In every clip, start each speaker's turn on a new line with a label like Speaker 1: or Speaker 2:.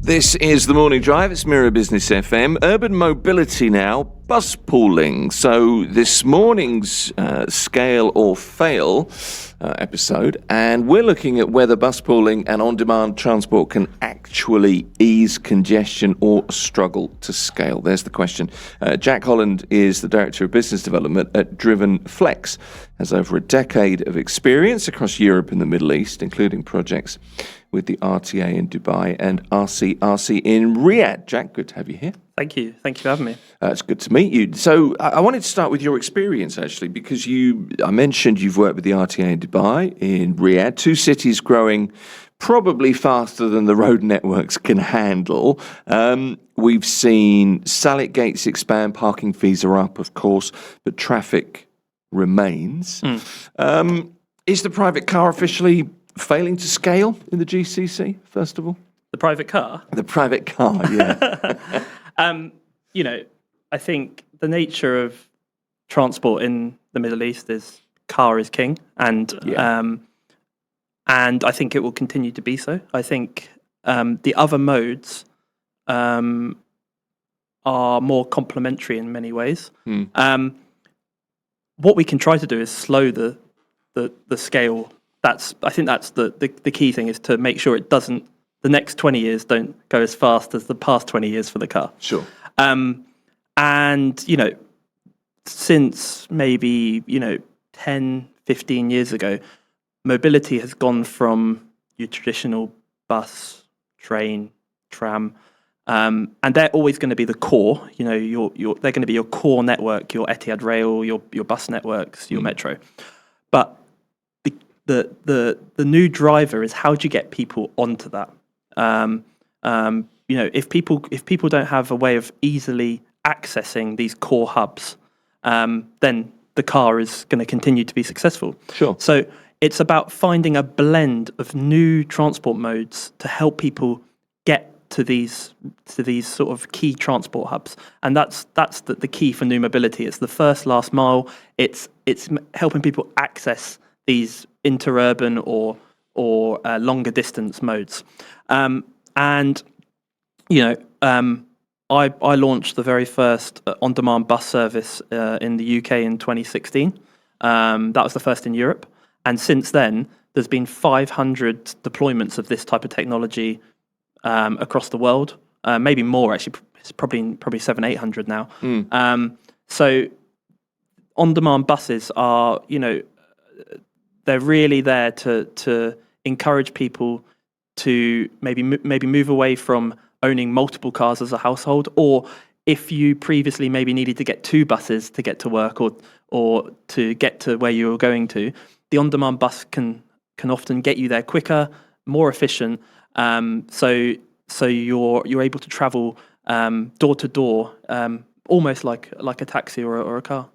Speaker 1: This is the Morning Drive. It's Mirror Business FM. Urban mobility now, buspooling. So this morning's Scale or Fail episode, and we're looking at whether buspooling and on-demand transport can actually ease congestion or struggle to scale. There's the question. Jack Holland is the Director of Business Development at Driven Flex, has over a decade of experience across Europe and the Middle East, including projects with the RTA in Dubai and RCRC in Riyadh. Jack, good to have you here.
Speaker 2: Thank you. Thank you for having me.
Speaker 1: It's good to meet you. So I wanted to start with your experience, actually, because I mentioned you've worked with the RTA in Dubai, in Riyadh, two cities growing probably faster than the road networks can handle. We've seen Salit gates expand, parking fees are up, of course, but traffic remains. Is the private car officially failing to scale in the GCC, first of all?
Speaker 2: The private car?
Speaker 1: The private car, yeah.
Speaker 2: I think the nature of transport in the Middle East is car is king, and I think it will continue to be so. I think the other modes are more complementary in many ways. What we can try to do is slow the scale. I think that's the key thing, is to make sure the next 20 years don't go as fast as the past 20 years for the car.
Speaker 1: Sure.
Speaker 2: And, since maybe, 10, 15 years ago, mobility has gone from your traditional bus, train, tram, and they're always going to be the core. They're going to be your core network, your Etihad Rail, your bus networks, your metro. But the new driver is, how do you get people onto that? If people don't have a way of easily accessing these core hubs, then the car is going to continue to be successful.
Speaker 1: Sure.
Speaker 2: So it's about finding a blend of new transport modes to help people get to these sort of key transport hubs, and that's the key for new mobility. It's the first last mile. It's helping people access these interurban or longer distance modes. I launched the very first on-demand bus service in the UK in 2016. That was the first in Europe. And since then, there's been 500 deployments of this type of technology across the world. Maybe more, actually. It's probably 700-800 now. So on-demand buses are, they're really there to encourage people to maybe move away from owning multiple cars as a household, or if you previously maybe needed to get two buses to get to work or to get to where you were going to, the on-demand bus can often get you there quicker, more efficient. So you're able to travel door to door, almost like a taxi or a car.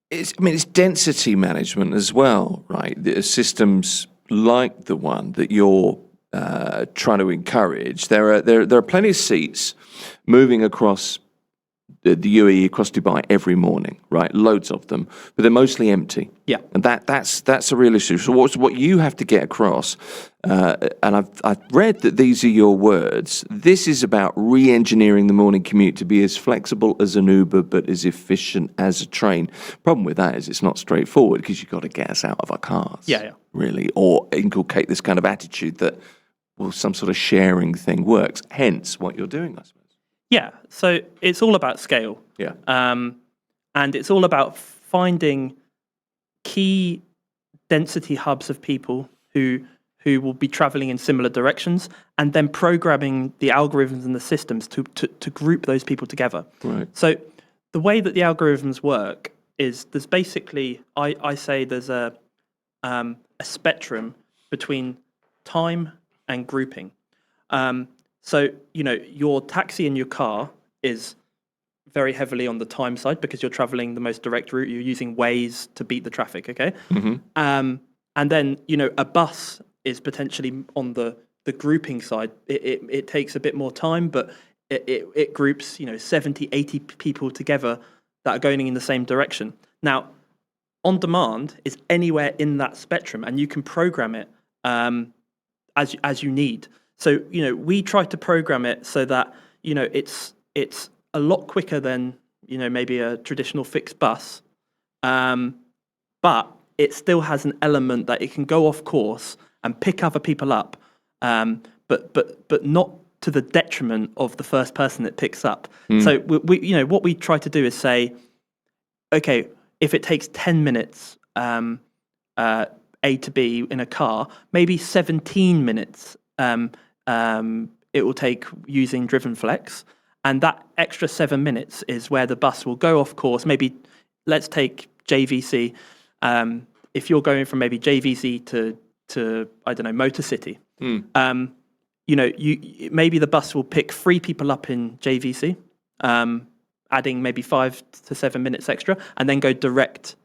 Speaker 1: It's density management as well, right? The systems like the one that you're trying to encourage. There are plenty of seats moving across the UAE, across Dubai every morning, right? Loads of them, but they're mostly empty.
Speaker 2: Yeah,
Speaker 1: and that's a real issue. So what you have to get across, and I've read that these are your words. This is about re-engineering the morning commute to be as flexible as an Uber, but as efficient as a train. Problem with that is it's not straightforward, because you've got to get us out of our cars.
Speaker 2: Yeah.
Speaker 1: Really, or inculcate this kind of attitude that, well, some sort of sharing thing works. Hence, what you're doing, I suppose.
Speaker 2: Yeah, so it's all about scale.
Speaker 1: Yeah.
Speaker 2: And it's all about finding key density hubs of people who will be traveling in similar directions, and then programming the algorithms and the systems to group those people together.
Speaker 1: Right.
Speaker 2: So the way that the algorithms work is, there's basically, I say there's a spectrum between time and grouping. So, your taxi in your car is very heavily on the time side, because you're traveling the most direct route. You're using Waze to beat the traffic, okay? Mm-hmm. And then, a bus is potentially on the grouping side. It takes a bit more time, but it groups, 70, 80 people together that are going in the same direction. Now, on demand is anywhere in that spectrum, and you can program it as you need. So, we try to program it so that, it's a lot quicker than, maybe a traditional fixed bus. But it still has an element that it can go off course and pick other people up, but not to the detriment of the first person it picks up. So we what we try to do is say, okay, if it takes 10 minutes A to B in a car, maybe 17 minutes it will take using Driven Flex, and that extra 7 minutes is where the bus will go off course. Maybe let's take JVC. If you're going from maybe JVC to I don't know, Motor City, maybe the bus will pick 3 people up in JVC, adding maybe 5 to 7 minutes extra, and then go direct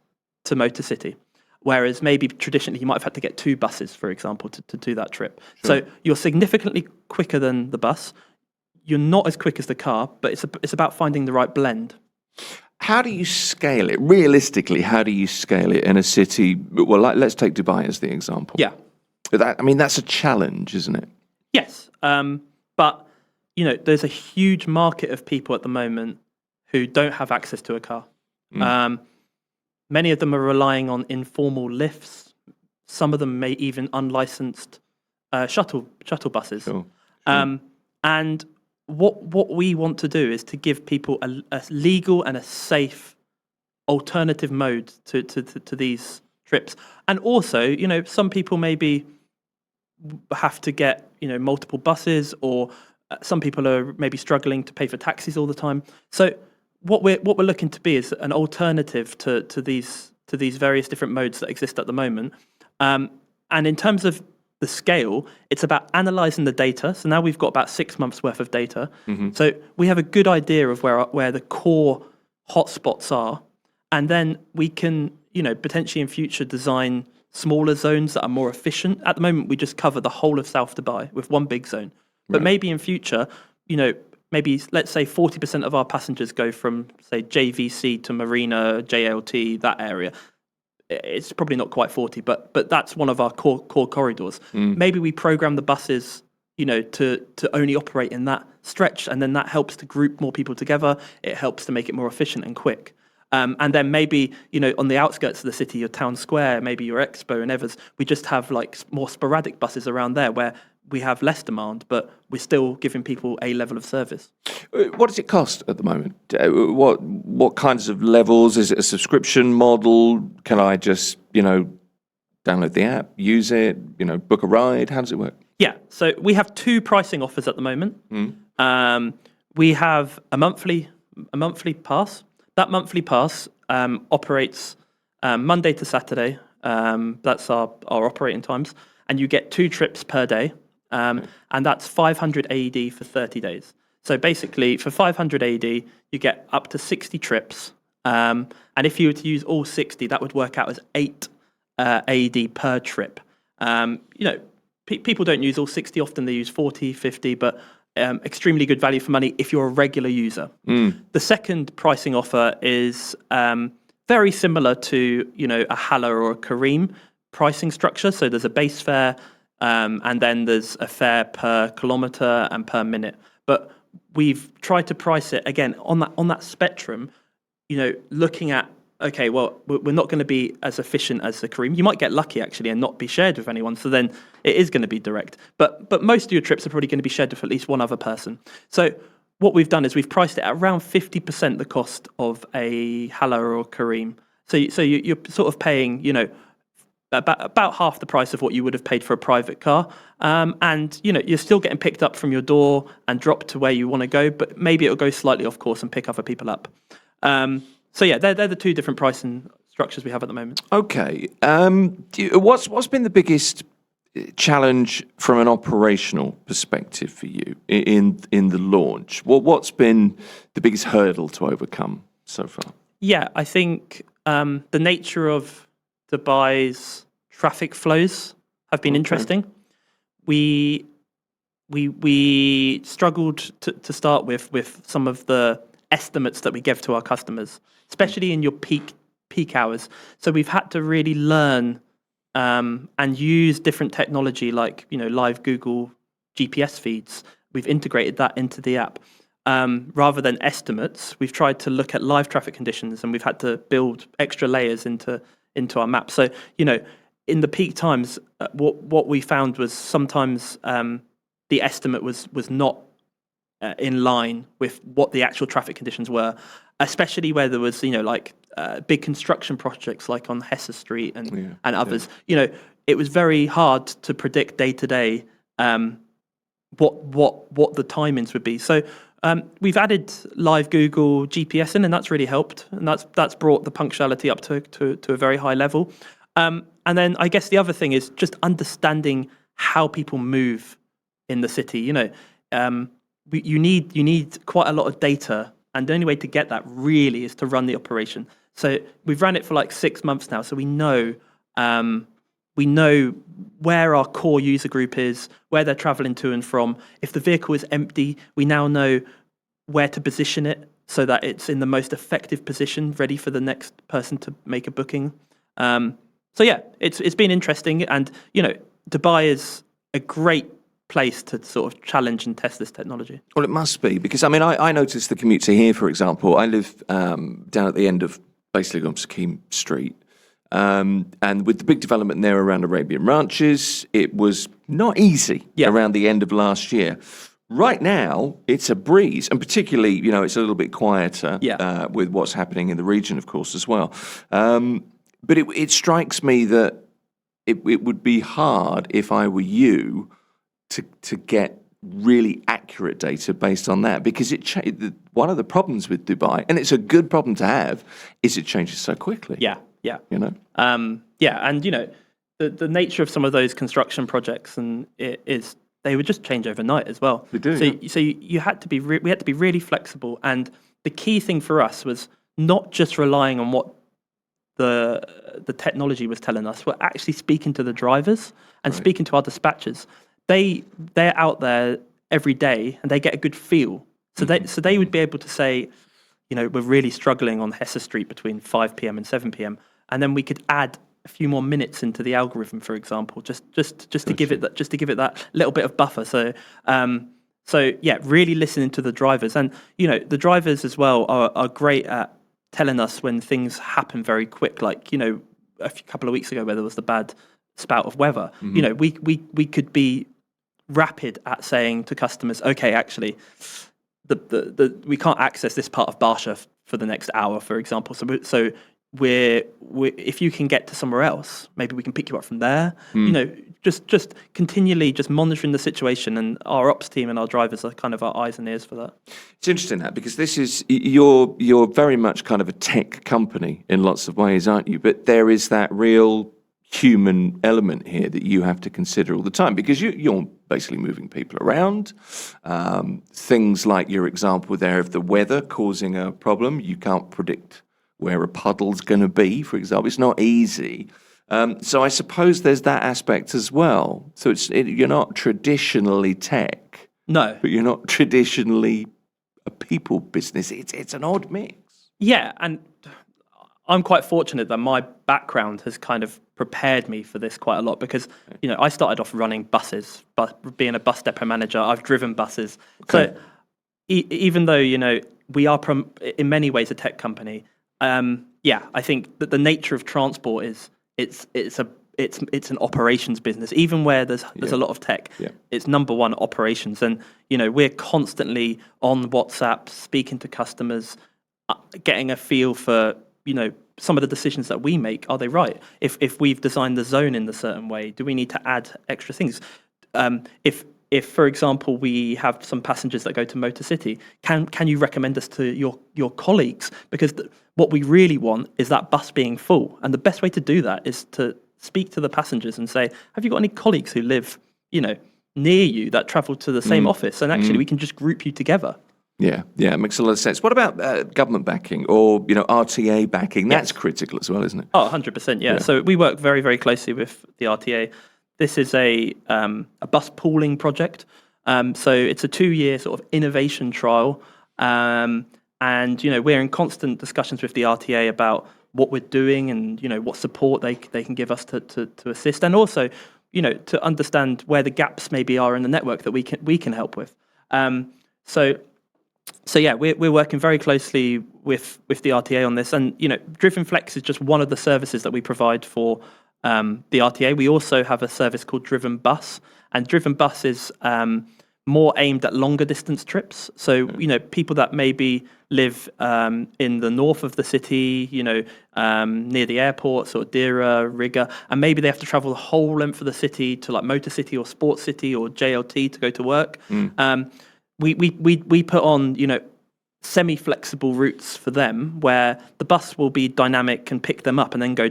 Speaker 2: to Motor City. Whereas maybe traditionally you might have had to get 2 buses, for example, to do that trip. Sure. So you're significantly quicker than the bus. You're not as quick as the car, but it's about finding the right blend.
Speaker 1: How do you scale it? Realistically, how do you scale it in a city? Well, let's take Dubai as the example.
Speaker 2: Yeah.
Speaker 1: That's a challenge, isn't it?
Speaker 2: Yes. But, there's a huge market of people at the moment who don't have access to a car. Many of them are relying on informal lifts. Some of them may even unlicensed shuttle buses. Sure. And what we want to do is to give people a legal and a safe alternative mode to these trips. And also, some people maybe have to get multiple buses, or some people are maybe struggling to pay for taxis all the time. So what we're looking to be is an alternative to these various different modes that exist at the moment. And in terms of the scale, it's about analysing the data. So now we've got about 6 months worth of data. So we have a good idea of where the core hotspots are, and then we can potentially in future design smaller zones that are more efficient. At the moment, we just cover the whole of South Dubai with one big zone. But maybe in future, maybe let's say 40% of our passengers go from, say, JVC to Marina, JLT, that area. It's probably not quite 40, but that's one of our core corridors. Maybe we program the buses, to only operate in that stretch, and then that helps to group more people together. It helps to make it more efficient and quick. And then maybe, on the outskirts of the city, your town square, maybe your Expo and Evers, we just have like more sporadic buses around there where we have less demand, but we're still giving people a level of service.
Speaker 1: What does it cost at the moment? What kinds of levels? Is it a subscription model? Can I just, download the app, use it, book a ride? How does it work?
Speaker 2: Yeah, so we have 2 pricing offers at the moment. We have a monthly pass. That monthly pass operates Monday to Saturday. That's our operating times. And you get 2 trips per day. And that's 500 AED for 30 days. So basically, for 500 AED, you get up to 60 trips. And if you were to use all 60, that would work out as 8 AED per trip. People don't use all 60. Often they use 40, 50, but extremely good value for money if you're a regular user. The second pricing offer is very similar to, a Hala or a Kareem pricing structure. So there's a base fare, and then there's a fare per kilometre and per minute. But we've tried to price it again on that spectrum. Looking at, okay, well, we're not going to be as efficient as the Kareem. You might get lucky actually and not be shared with anyone. So then it is going to be direct. But most of your trips are probably going to be shared with at least one other person. So what we've done is we've priced it at around 50% the cost of a Hala or Kareem. So you're sort of paying, about half the price of what you would have paid for a private car. And, you're still getting picked up from your door and dropped to where you want to go, but maybe it'll go slightly off course and pick other people up. So yeah, they're the 2 different pricing structures we have at the moment.
Speaker 1: Okay. What's been the biggest challenge from an operational perspective for you in the launch? What's been the biggest hurdle to overcome so far?
Speaker 2: Yeah, I think the nature of Dubai's traffic flows have been interesting. We struggled to start with some of the estimates that we give to our customers, especially in your peak hours. So we've had to really learn and use different technology like live Google GPS feeds. We've integrated that into the app. Rather than estimates, we've tried to look at live traffic conditions, and we've had to build extra layers into our map. So, in the peak times, what we found was sometimes the estimate was not in line with what the actual traffic conditions were, especially where there was, big construction projects like on Hesse Street and others. It was very hard to predict day to day what the timings would be. So we've added live Google GPS in, and that's really helped, and that's brought the punctuality up to a very high level. And then I guess the other thing is just understanding how people move in the city. You need quite a lot of data, and the only way to get that really is to run the operation. So we've run it for like 6 months now, so we know where our core user group is, where they're traveling to and from. If the vehicle is empty, we now know where to position it so that it's in the most effective position, ready for the next person to make a booking. So yeah, it's been interesting, and Dubai is a great place to sort of challenge and test this technology.
Speaker 1: Well, it must be, because I noticed the commute to here, for example. I live down at the end of basically on Sakim Street. And with the big development there around Arabian Ranches, it was not easy around the end of last year. Right now, it's a breeze, and particularly, it's a little bit quieter with what's happening in the region, of course, as well. But it strikes me that it would be hard, if I were you, to get really accurate data based on that, because one of the problems with Dubai, and it's a good problem to have, is it changes so quickly.
Speaker 2: Yeah. And the nature of some of those construction projects and they would just change overnight as well.
Speaker 1: They do.
Speaker 2: So you had to be we had to be really flexible, and the key thing for us was not just relying on what the technology was telling us. We're actually speaking to the drivers and speaking to our dispatchers. They're out there every day, and they get a good feel. So they would be able to say, we're really struggling on Hesse Street between 5 p.m. and 7 p.m. And then we could add a few more minutes into the algorithm, for example, just to give it that little bit of buffer. So really listening to the drivers, and the drivers as well are great at telling us when things happen very quick. Like a couple of weeks ago, where there was the bad spout of weather, we could be rapid at saying to customers, okay, actually, we can't access this part of Barsha for the next hour, for example. So we're if you can get to somewhere else, maybe we can pick you up from there. Just continually just monitoring the situation, and our ops team and our drivers are kind of our eyes and ears for that.
Speaker 1: It's interesting that, because this is you're very much kind of a tech company in lots of ways, aren't you? But there is that real human element here that you have to consider all the time, because you're basically moving people around. Things like your example there of the weather causing a problem, you can't predict where a puddle's going to be, for example. It's not easy. So I suppose there's that aspect as well. So you're not traditionally tech.
Speaker 2: No.
Speaker 1: But you're not traditionally a people business. It's an odd mix.
Speaker 2: Yeah, and I'm quite fortunate that my background has kind of prepared me for this quite a lot, because, I started off running buses, but being a bus depot manager, I've driven buses. Okay. So even though, we are in many ways a tech company, I think that the nature of transport is it's an operations business. Even where there's a lot of tech, it's number one operations. And we're constantly on WhatsApp, speaking to customers, getting a feel for some of the decisions that we make. Are they right? If we've designed the zone in a certain way, do we need to add extra things? If, for example, we have some passengers that go to Motor City, can you recommend us to your colleagues? Because what we really want is that bus being full. And the best way to do that is to speak to the passengers and say, have you got any colleagues who live, near you that travel to the same office? And actually, we can just group you together.
Speaker 1: Yeah, it makes a lot of sense. What about government backing or, RTA backing? That's critical as well, isn't it?
Speaker 2: Oh, 100%, yeah. So we work very, very closely with the RTA. This is a Buspooling project. So it's a 2-year sort of innovation trial. And, we're in constant discussions with the RTA about what we're doing and, what support they can give us to assist. And also, to understand where the gaps maybe are in the network that we can help with. So yeah, we're working very closely with the RTA on this, and Driven Flex is just one of the services that we provide for the RTA. We also have a service called Driven Bus, and Driven Bus is more aimed at longer distance trips. So people that maybe live in the north of the city, near the airports or Dira, Riga, and maybe they have to travel the whole length of the city to like Motor City or Sports City or JLT to go to work. We put on semi-flexible routes for them where the bus will be dynamic and pick them up and then go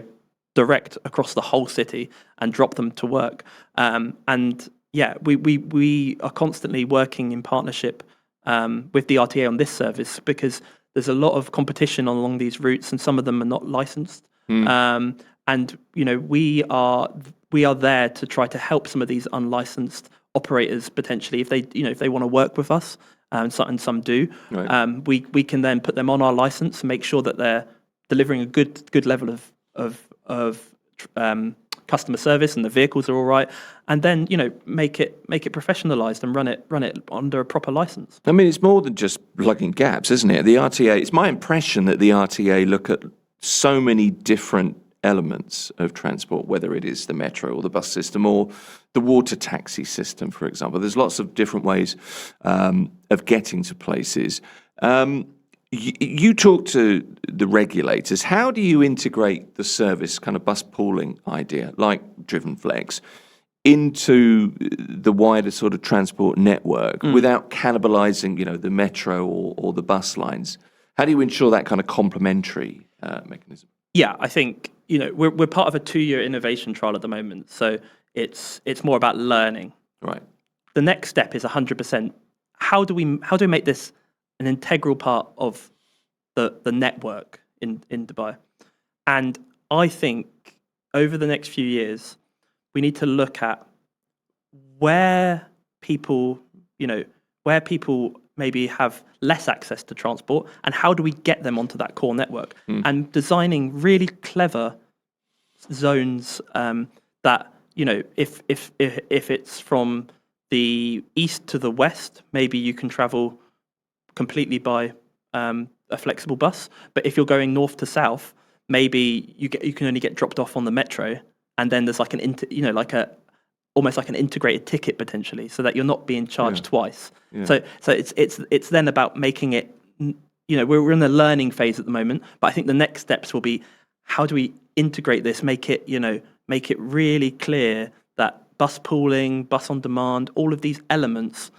Speaker 2: direct across the whole city and drop them to work. And yeah, we are constantly working in partnership with the RTA on this service because there's a lot of competition along these routes and some of them are not licensed. And we are there to try to help some of these unlicensed operators potentially if they want to work with us, and some do. Right. We can then put them on our license and make sure that they're delivering a good level of customer service and the vehicles are all right, and then make it professionalized and run it under a proper license.
Speaker 1: I mean, it's more than just plugging gaps, isn't it? The RTA. It's my impression that the RTA look at so many different elements of transport, whether it is the metro or the bus system or the water taxi system, for example. There's lots of different ways of getting to places. You talk to the regulators. How do you integrate the service kind of bus pooling idea, like Driven Flex, into the wider sort of transport network without cannibalizing, the metro or the bus lines? How do you ensure that kind of complementary mechanism?
Speaker 2: Yeah, I think we're part of a 2-year innovation trial at the moment, so it's more about learning.
Speaker 1: Right.
Speaker 2: The next step is 100%. How do we make this an integral part of the network in Dubai? And I think over the next few years, we need to look at where people maybe have less access to transport, and how do we get them onto that core network? And designing really clever zones that if it's from the east to the west, maybe you can travel completely by a flexible bus. But if you're going north to south, maybe you can only get dropped off on the metro, and then there's like almost like an integrated ticket potentially, so that you're not being charged twice. Yeah. So it's then about making it. We're in the learning phase at the moment, but I think the next steps will be how do we integrate this, make it really clear that bus pooling, bus on demand, all of these elements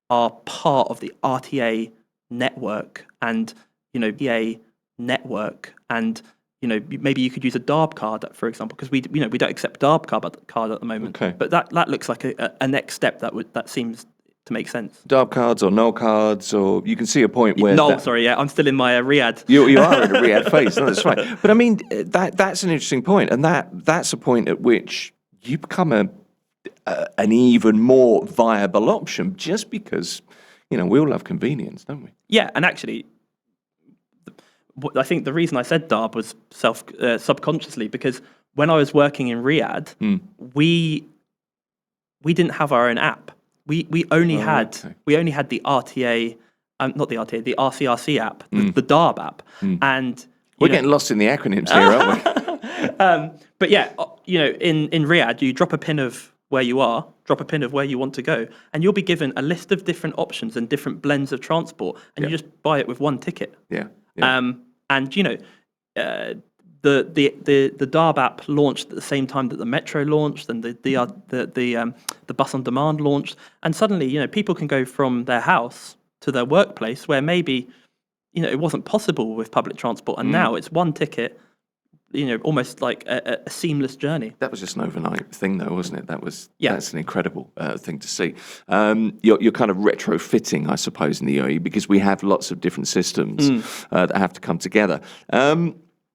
Speaker 2: are part of the RTA network, and BA network, and maybe you could use a DARB card, for example, because we don't accept DARB card at the moment. Okay. But that looks like a next step that seems to make sense.
Speaker 1: DARB cards or no cards, or you can see a point where
Speaker 2: I'm still in my Riyadh.
Speaker 1: You are in a Riyadh phase. No, that's right. But I mean, that's an interesting point, and that's a point at which you become an even more viable option, just because we all love convenience, don't we?
Speaker 2: Yeah, and actually, I think the reason I said DARB was subconsciously because when I was working in Riyadh, we didn't have our own app. We only had the RTA, not the RTA, the RCRC app, the DARB app, and
Speaker 1: we're getting lost in the acronyms here, aren't we?
Speaker 2: But yeah, in Riyadh, you drop a pin of where you are, drop a pin of where you want to go, and you'll be given a list of different options and different blends of transport, and you just buy it with one ticket.
Speaker 1: Yeah.
Speaker 2: And the DARB app launched at the same time that the Metro launched and the bus on demand launched, and suddenly people can go from their house to their workplace where maybe it wasn't possible with public transport, and now it's one ticket. Almost like a seamless journey.
Speaker 1: That was just an overnight thing, though, wasn't it? That's an incredible thing to see. You're kind of retrofitting, I suppose, in the UAE, because we have lots of different systems that have to come together.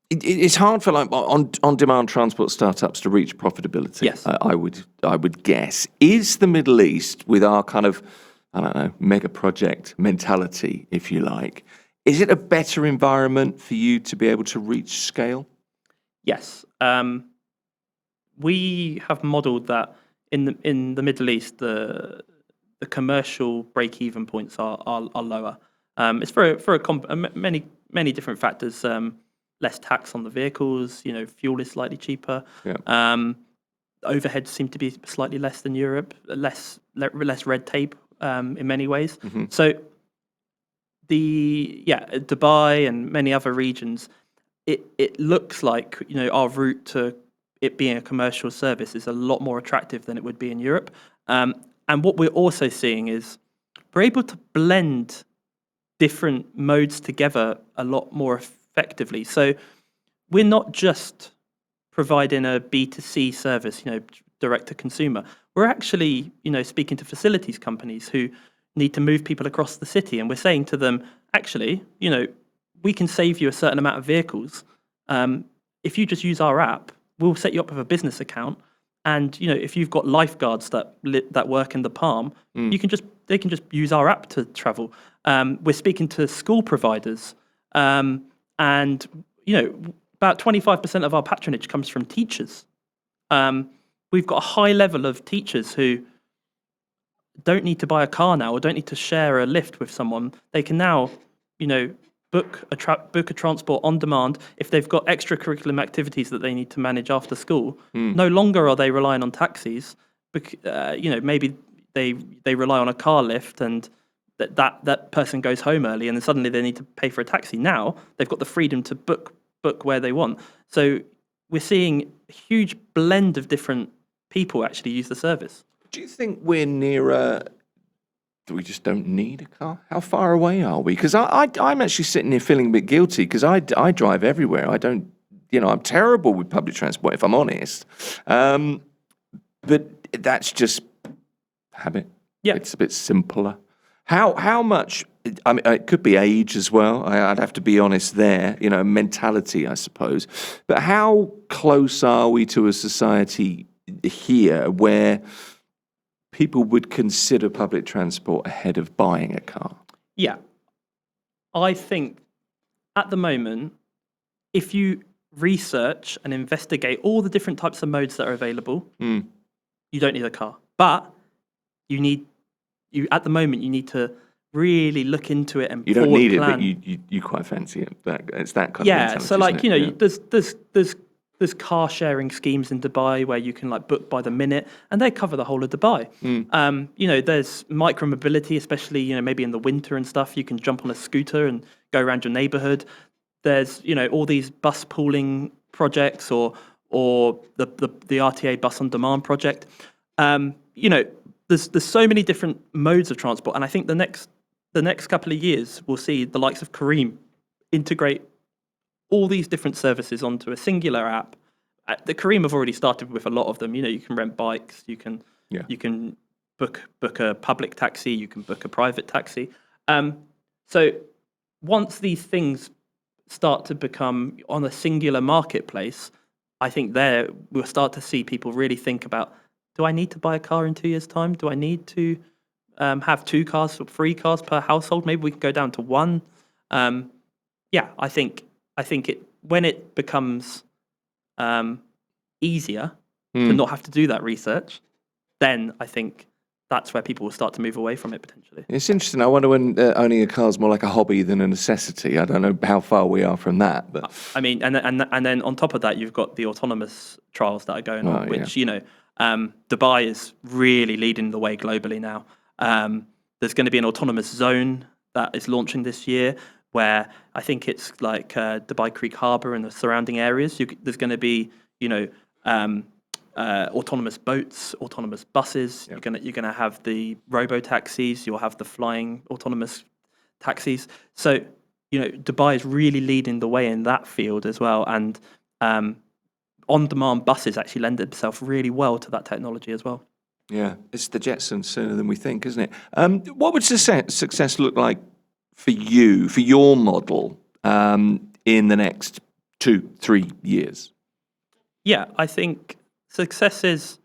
Speaker 1: It's hard for on-demand transport startups to reach profitability.
Speaker 2: Yes,
Speaker 1: I would guess. Is the Middle East, with our kind of mega project mentality, if you like, is it a better environment for you to be able to reach scale?
Speaker 2: Yes. We have modelled that in the Middle East, the commercial break-even points are lower. It's many different factors. Less tax on the vehicles. Fuel is slightly cheaper.
Speaker 1: Yeah.
Speaker 2: Overheads seem to be slightly less than Europe. Less red tape in many ways.
Speaker 1: Mm-hmm.
Speaker 2: So Dubai and many other regions, it looks like our route to it being a commercial service is a lot more attractive than it would be in Europe. And what we're also seeing is we're able to blend different modes together a lot more effectively. So we're not just providing a B2C service, direct to consumer. We're actually, speaking to facilities companies who need to move people across the city, and we're saying to them, actually, we can save you a certain amount of vehicles. If you just use our app, we'll set you up with a business account. And if you've got lifeguards that work in the Palm, they can just use our app to travel. We're speaking to school providers, and about 25% of our patronage comes from teachers. We've got a high level of teachers who don't need to buy a car now or don't need to share a lift with someone. They can now, book a transport on demand if they've got extracurricular activities that they need to manage after school. No longer are they relying on taxis. Maybe they rely on a car lift and that person goes home early and then suddenly they need to pay for a taxi. Now they've got the freedom to book where they want. So we're seeing a huge blend of different people actually use the service.
Speaker 1: Do you think we're nearer that we just don't need a car? How far away are we? Because I'm actually sitting here feeling a bit guilty because I drive everywhere. I don't, I'm terrible with public transport, if I'm honest. But that's just habit.
Speaker 2: Yeah.
Speaker 1: It's a bit simpler. How much, I mean, it could be age as well. I'd have to be honest there, mentality, I suppose. But how close are we to a society here where people would consider public transport ahead of buying a car?
Speaker 2: Yeah. I think at the moment, if you research and investigate all the different types of modes that are available, you don't need a car. But at the moment, you need to really look into it and
Speaker 1: you don't need
Speaker 2: plan.
Speaker 1: it, but you quite fancy it. It's that kind of mentality.
Speaker 2: So like
Speaker 1: isn't it?
Speaker 2: there's car sharing schemes in Dubai where you can like book by the minute, and they cover the whole of Dubai. There's micro mobility, especially maybe in the winter and stuff. You can jump on a scooter and go around your neighborhood. There's all these bus pooling projects or the RTA bus on demand project. There's so many different modes of transport, and I think the next couple of years we'll see the likes of Kareem integrate all these different services onto a singular app. The Kareem have already started with a lot of them. You can rent bikes, you can book a public taxi, you can book a private taxi. So once these things start to become on a singular marketplace, I think there we'll start to see people really think about, do I need to buy a car in 2 years' time? Do I need to have 2 cars or 3 cars per household? Maybe we can go down to 1. I think when it becomes easier to not have to do that research, then I think that's where people will start to move away from it potentially.
Speaker 1: It's interesting. I wonder when owning a car is more like a hobby than a necessity. I don't know how far we are from that, but
Speaker 2: I mean, and then on top of that, you've got the autonomous trials that are going on, which Dubai is really leading the way globally now. There's going to be an autonomous zone that is launching this year, where I think it's like Dubai Creek Harbour and the surrounding areas. There's going to be autonomous boats, autonomous buses. Yep. You're gonna have the robo taxis. You'll have the flying autonomous taxis. So Dubai is really leading the way in that field as well, and on-demand buses actually lend themselves really well to that technology as well.
Speaker 1: Yeah, it's the Jetsons sooner than we think, isn't it? What would success look like for you, for your model, in the next 2-3 years?
Speaker 2: Yeah, I think success is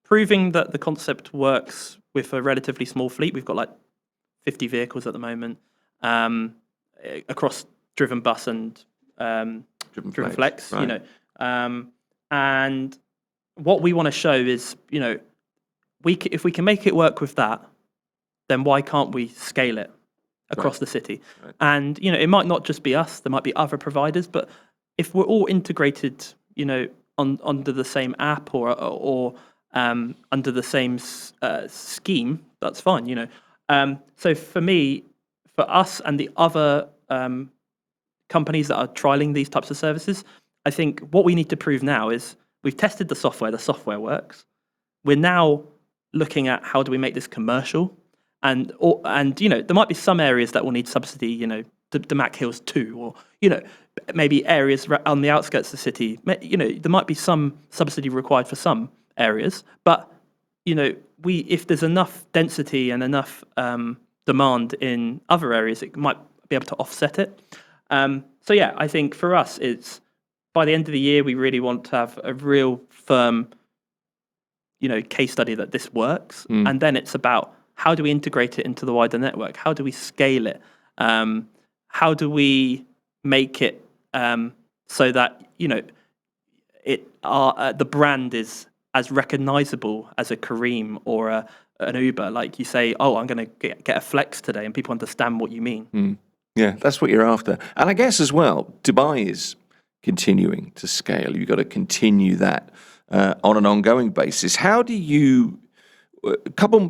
Speaker 2: proving that the concept works with a relatively small fleet. We've got like 50 vehicles at the moment across driven bus and driven flex. Right. And what we want to show is, if we can make it work with that, then why can't we scale it across the city?
Speaker 1: Right.
Speaker 2: And it might not just be us; there might be other providers. But if we're all integrated, under the same app or under the same scheme, that's fine. So for me, for us and the other companies that are trialing these types of services, I think what we need to prove now is we've tested the software works. We're now looking at how do we make this commercial, and there might be some areas that will need subsidy, the Mac Hills 2, or maybe areas on the outskirts of the city. There might be some subsidy required for some areas, but if there's enough density and enough demand in other areas, it might be able to offset it. So yeah, I think for us, it's by the end of the year, we really want to have a real firm, case study that this works, and then it's about how do we integrate it into the wider network? How do we scale it? How do we make it so that the brand is as recognizable as a Careem or an Uber? Like you say, oh, I'm going to get a Flex today, and people understand what you mean.
Speaker 1: Yeah, that's what you're after. And I guess as well, Dubai is continuing to scale. You've got to continue that on an ongoing basis. How do you,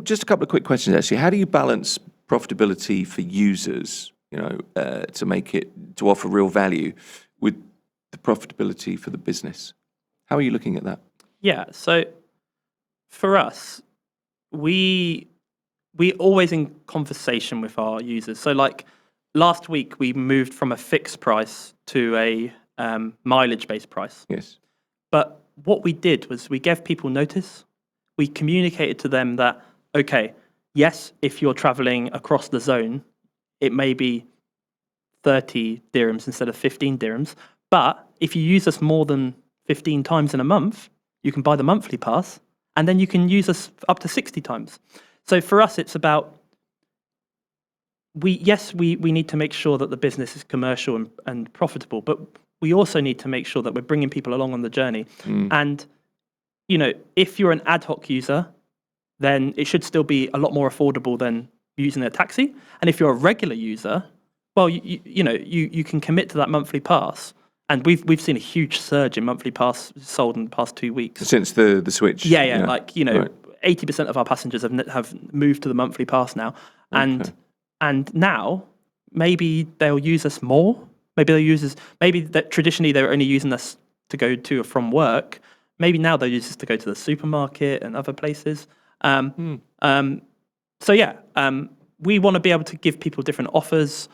Speaker 1: just a couple of quick questions actually, how do you balance profitability for users, to offer real value with the profitability for the business? How are you looking at that?
Speaker 2: Yeah, so for us, we always in conversation with our users. So like last week, we moved from a fixed price to a mileage-based price.
Speaker 1: Yes.
Speaker 2: But what we did was we gave people notice. We communicated to them that, okay, yes, if you're traveling across the zone, it may be 30 dirhams instead of 15 dirhams. But if you use us more than 15 times in a month, you can buy the monthly pass, and then you can use us up to 60 times. So for us, it's about, we need to make sure that the business is commercial and profitable, but we also need to make sure that we're bringing people along on the journey. And, if you're an ad hoc user, then it should still be a lot more affordable than using a taxi. And if you're a regular user, well, you can commit to that monthly pass. And we've seen a huge surge in monthly pass sold in the past 2 weeks.
Speaker 1: Since the switch?
Speaker 2: Yeah. Like,
Speaker 1: Right.
Speaker 2: 80% of our passengers have moved to the monthly pass now.
Speaker 1: Okay.
Speaker 2: And now, maybe they'll use us more. Maybe that traditionally they were only using us to go to or from work. Maybe now they'll use us to go to the supermarket and other places. So yeah, we want to be able to give people different offers.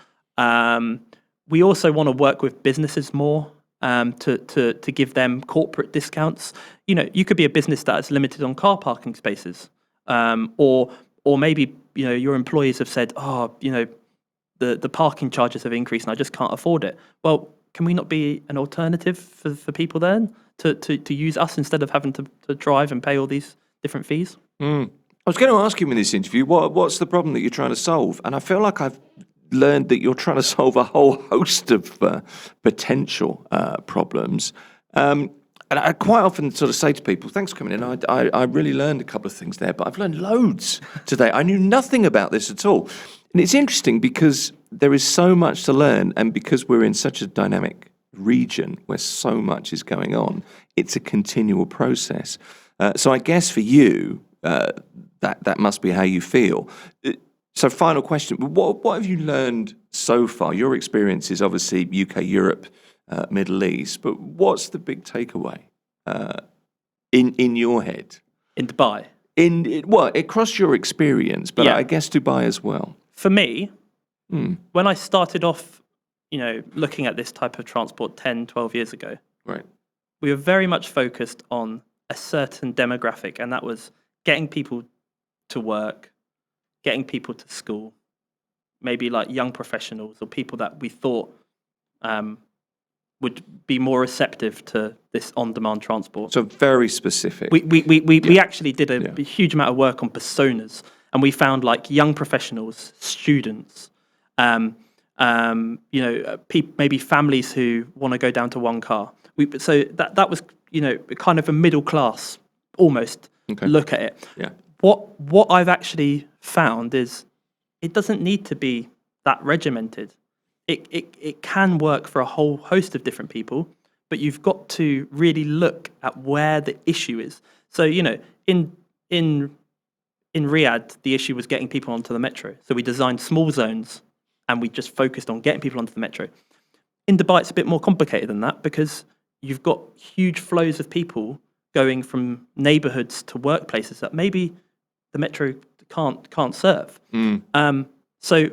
Speaker 2: We also want to work with businesses more to give them corporate discounts. You could be a business that is limited on car parking spaces, or maybe your employees have said, the parking charges have increased and I just can't afford it. Well, can we not be an alternative for people then to use us instead of having to drive and pay all these different fees?
Speaker 1: I was going to ask you in this interview, what's the problem that you're trying to solve? And I feel like I've learned that you're trying to solve a whole host of potential problems. And I quite often sort of say to people, thanks for coming in. I really learned a couple of things there, but I've learned loads today. I knew nothing about this at all. And it's interesting because there is so much to learn, and because we're in such a dynamic region where so much is going on, it's a continual process. So I guess for you, that must be how you feel. So final question, what have you learned so far? Your experience is obviously UK, Europe, Middle East, but what's the big takeaway in your head?
Speaker 2: In Dubai?
Speaker 1: Across your experience, but I guess Dubai as well.
Speaker 2: For me, when I started off, looking at this type of transport 10, 12 years ago,
Speaker 1: right,
Speaker 2: we were very much focused on a certain demographic, and that was getting people to work, getting people to school, maybe like young professionals or people that we thought would be more receptive to this on-demand transport.
Speaker 1: So very specific.
Speaker 2: We actually did a huge amount of work on personas, and we found like young professionals, students, maybe families who want to go down to one car. So that was kind of a middle class almost look at it.
Speaker 1: Yeah.
Speaker 2: what I've actually found is it doesn't need to be that regimented. It can work for a whole host of different people, but you've got to really look at where the issue is. So, in Riyadh, the issue was getting people onto the metro. So we designed small zones and we just focused on getting people onto the metro. In Dubai, it's a bit more complicated than that because you've got huge flows of people going from neighborhoods to workplaces that maybe the metro can't serve. So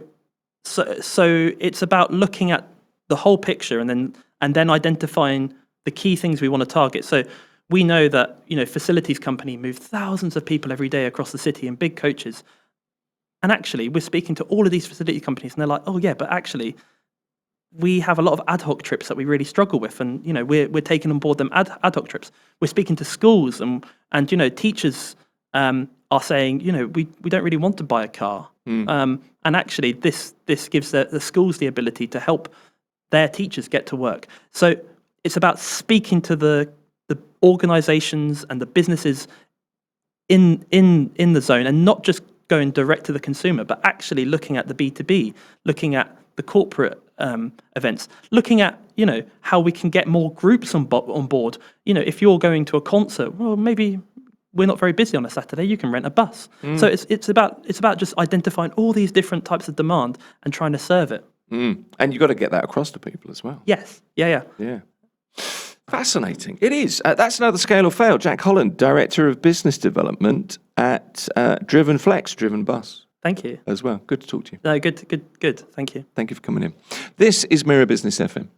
Speaker 2: it's about looking at the whole picture and then identifying the key things we want to target. So we know that facilities company move thousands of people every day across the city in big coaches, and actually we're speaking to all of these facility companies, and they're like, oh yeah, but actually we have a lot of ad hoc trips that we really struggle with, and we're taking on board them ad hoc trips. We're speaking to schools, and teachers are saying we don't really want to buy a car, and actually this gives the schools the ability to help their teachers get to work. So it's about speaking to the organizations and the businesses in the zone, and not just going direct to the consumer, but actually looking at the B2B, looking at the corporate events, looking at how we can get more groups on board. If you're going to a concert, well, maybe we're not very busy on a Saturday, you can rent a bus. So it's about just identifying all these different types of demand and trying to serve it.
Speaker 1: And you've got to get that across to people as well.
Speaker 2: Yes. Yeah.
Speaker 1: Fascinating. It is. That's another scale or fail. Jack Holland, Director of Business Development at Driven Bus.
Speaker 2: Thank you.
Speaker 1: As well. Good to talk to you.
Speaker 2: No, good. Thank you.
Speaker 1: Thank you for coming in. This is Mirror Business FM.